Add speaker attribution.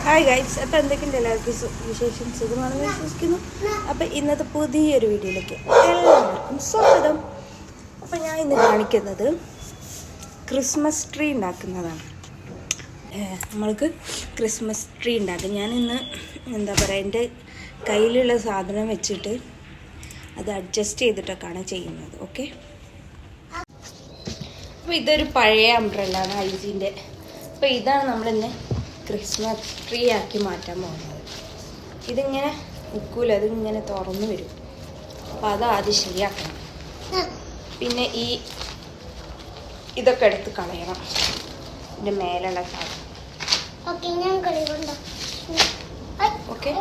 Speaker 1: Hi guys, അപ്പോൾ എന്തൊക്കെയുണ്ട് എല്ലാവർക്കും വിശേഷം? സുഖമാണെന്ന് വിശ്വസിക്കുന്നു. അപ്പോൾ ഇന്നത്തെ പുതിയൊരു വീഡിയോയിലേക്ക് എല്ലാവർക്കും സ്വാഗതം. അപ്പോൾ ഞാൻ ഇന്ന് കാണിക്കുന്നത് ക്രിസ്മസ് ട്രീ ഉണ്ടാക്കുന്നതാണ്. നമ്മൾക്ക് ക്രിസ്മസ് ട്രീ ഉണ്ടാക്കും. ഞാനിന്ന് എന്താ പറയുക, എൻ്റെ കയ്യിലുള്ള സാധനം വെച്ചിട്ട് അത് അഡ്ജസ്റ്റ് ചെയ്തിട്ടൊക്കെയാണ് ചെയ്യുന്നത്. ഓക്കെ, അപ്പോൾ ഇതൊരു പഴയ അംബ്രല്ലാണ് ഐസിൻ്റെ. അപ്പോൾ ഇതാണ് നമ്മളിന്ന് ക്രിസ്മസ് ട്രീ ആക്കി മാറ്റാൻ പോകുന്നത്. ഇതിങ്ങനെ നിൽക്കൂല, അതിങ്ങനെ തുറന്നു വരും. അപ്പോൾ അത് ആദ്യം ശരിയാക്കണം. പിന്നെ ഇതൊക്കെ എടുത്ത് കളയണം, ഇതിൻ്റെ മേലുള്ള സാധനം. ഓക്കെ,